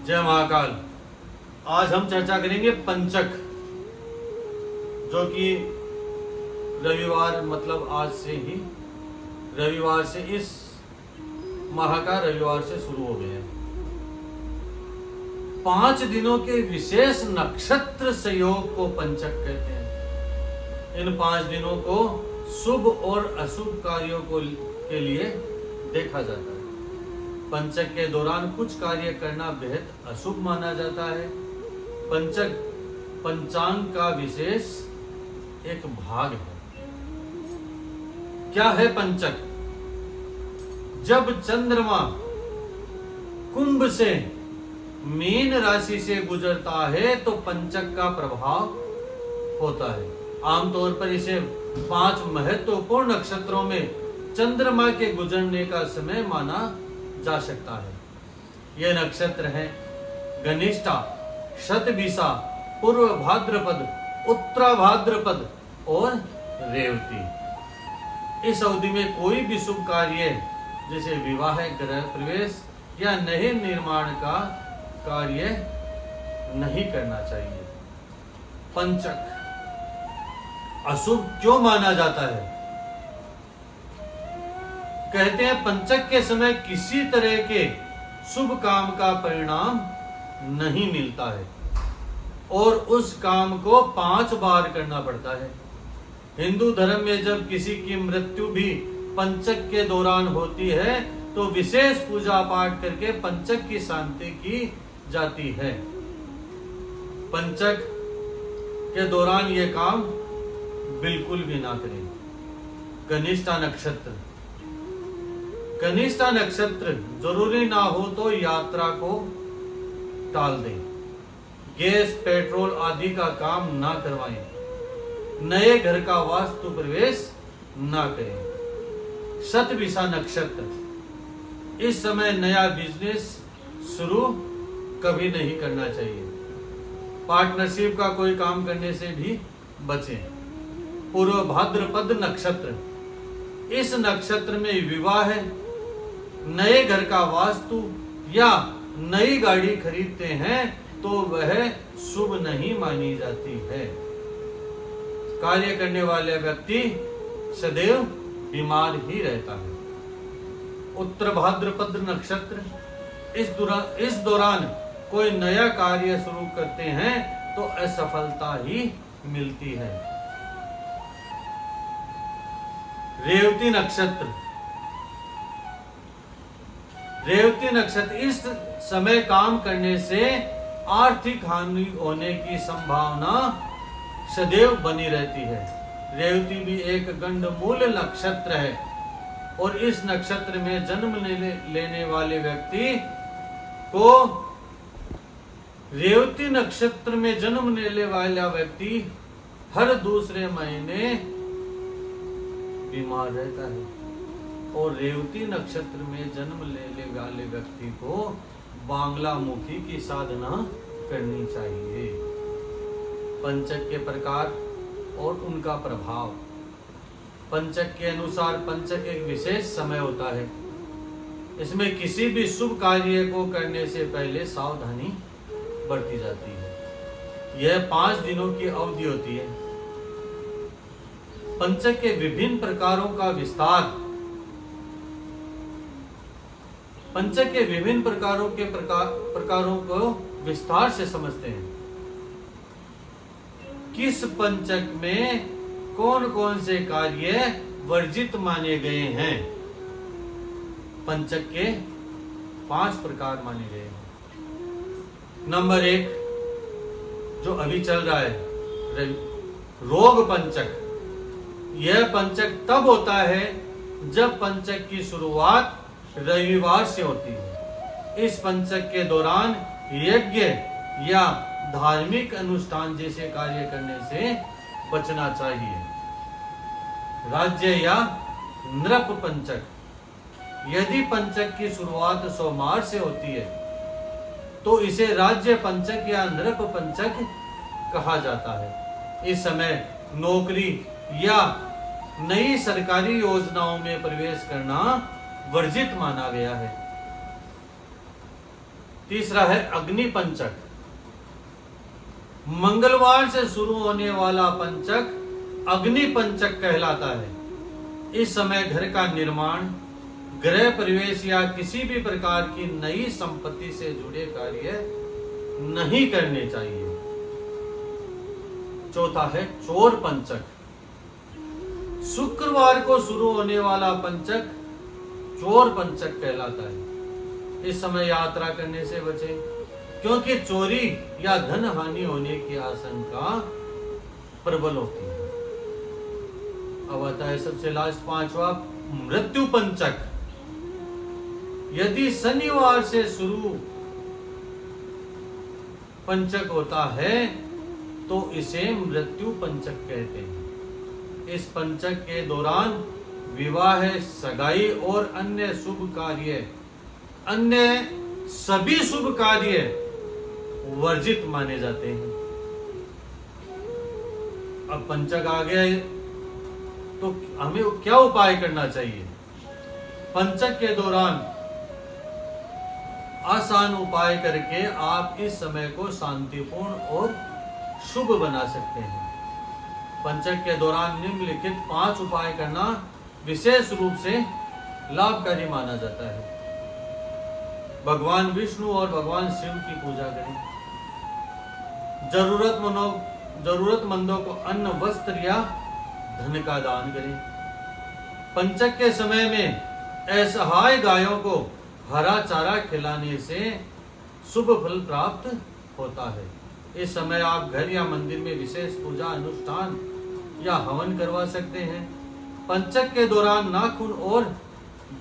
जय महाकाल। आज हम चर्चा करेंगे पंचक, जो कि रविवार मतलब आज से ही रविवार से इस माह का रविवार से शुरू हो गए हैं। 5 दिनों के विशेष नक्षत्र संयोग को पंचक कहते हैं। इन 5 दिनों को शुभ और अशुभ कार्यों के लिए देखा जाता है। पंचक के दौरान कुछ कार्य करना बेहद अशुभ माना जाता है। पंचक पंचांग का विशेष एक भाग है। क्या है पंचक? जब चंद्रमा कुंभ से मीन राशि से गुजरता है तो पंचक का प्रभाव होता है। आमतौर पर इसे 5 महत्वपूर्ण नक्षत्रों में चंद्रमा के गुजरने का समय माना जा सकता है। यह नक्षत्र है घनिष्ठा, शतभिषा, पूर्व भाद्रपद, उत्तरा भाद्रपद और रेवती। इस अवधि में कोई भी शुभ कार्य जैसे विवाह, गृह प्रवेश या नए निर्माण का कार्य नहीं करना चाहिए। पंचक अशुभ क्यों माना जाता है? कहते हैं पंचक के समय किसी तरह के शुभ काम का परिणाम नहीं मिलता है और उस काम को 5 बार करना पड़ता है। हिंदू धर्म में जब किसी की मृत्यु भी पंचक के दौरान होती है तो विशेष पूजा पाठ करके पंचक की शांति की जाती है। पंचक के दौरान ये काम बिल्कुल भी ना करें। घनिष्ठा नक्षत्र, कनिष्ठा नक्षत्र जरूरी ना हो तो यात्रा को टाल दें। गैस, पेट्रोल आदि का काम ना करवाएं। नए घर का वास्तु प्रवेश ना करें। शतभिषा नक्षत्र, इस समय नया बिजनेस शुरू कभी नहीं करना चाहिए। पार्टनरशिप का कोई काम करने से भी बचें। पूर्व भाद्रपद नक्षत्र, इस नक्षत्र में विवाह, नए घर का वास्तु या नई गाड़ी खरीदते हैं तो वह शुभ नहीं मानी जाती है। कार्य करने वाले व्यक्ति सदैव बीमार ही रहता है। उत्तर भाद्रपद नक्षत्र, इस दौरान कोई नया कार्य शुरू करते हैं तो असफलता ही मिलती है। रेवती नक्षत्र, रेवती नक्षत्र, इस समय काम करने से आर्थिक हानि होने की संभावना सदैव बनी रहती है। रेवती भी एक गंडमूल नक्षत्र है और इस नक्षत्र में जन्म लेने वाले व्यक्ति को रेवती नक्षत्र में जन्म लेने वाला व्यक्ति हर दूसरे महीने बीमार रहता है और रेवती नक्षत्र में जन्म लेने वाले व्यक्ति को बांग्ला मुखी की साधना करनी चाहिए। पंचक के प्रकार और उनका प्रभाव। पंचक के अनुसार पंचक एक विशेष समय होता है। इसमें किसी भी शुभ कार्य को करने से पहले सावधानी बरती जाती है। यह 5 दिनों की अवधि होती है। पंचक के विभिन्न प्रकारों का विस्तार। पंचक के विभिन्न प्रकारों को विस्तार से समझते हैं। किस पंचक में कौन कौन से कार्य वर्जित माने गए हैं? पंचक के 5 प्रकार माने गए हैं। नंबर 1 जो अभी चल रहा है, रोग पंचक। यह पंचक तब होता है जब पंचक की शुरुआत रविवार से होती है। इस पंचक के दौरान यज्ञ या धार्मिक अनुष्ठान जैसे कार्य करने से बचना चाहिए। राज्य या नृप पंचक, यदि पंचक की शुरुआत सोमवार से होती है तो इसे राज्य पंचक या नृप पंचक कहा जाता है। इस समय नौकरी या नई सरकारी योजनाओं में प्रवेश करना वर्जित माना गया है। तीसरा है अग्नि पंचक। मंगलवार से शुरू होने वाला पंचक अग्नि पंचक कहलाता है। इस समय घर का निर्माण, गृह प्रवेश या किसी भी प्रकार की नई संपत्ति से जुड़े कार्य नहीं करने चाहिए। चौथा है चोर पंचक। शुक्रवार को शुरू होने वाला पंचक चोर पंचक कहलाता है। इस समय यात्रा करने से बचें, क्योंकि चोरी या धन हानि होने की आशंका प्रबल होती है। अब आता है सबसे लास्ट पांचवा, मृत्यु पंचक। यदि शनिवार से शुरू पंचक होता है तो इसे मृत्यु पंचक कहते हैं। इस पंचक के दौरान विवाह, सगाई और अन्य सभी शुभ कार्य वर्जित माने जाते हैं। अब पंचक आ गया तो हमें क्या उपाय करना चाहिए? पंचक के दौरान आसान उपाय करके आप इस समय को शांतिपूर्ण और शुभ बना सकते हैं। पंचक के दौरान निम्नलिखित 5 उपाय करना विशेष रूप से लाभकारी माना जाता है। भगवान विष्णु और भगवान शिव की पूजा करें। जरूरतमंदों को अन्न, वस्त्र या धन का दान करें। पंचक के समय में असहाय गायों को हरा चारा खिलाने से शुभ फल प्राप्त होता है। इस समय आप घर या मंदिर में विशेष पूजा, अनुष्ठान या हवन करवा सकते हैं। पंचक के दौरान नाखून और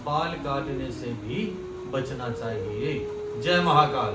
बाल काटने से भी बचना चाहिए। जय महाकाल।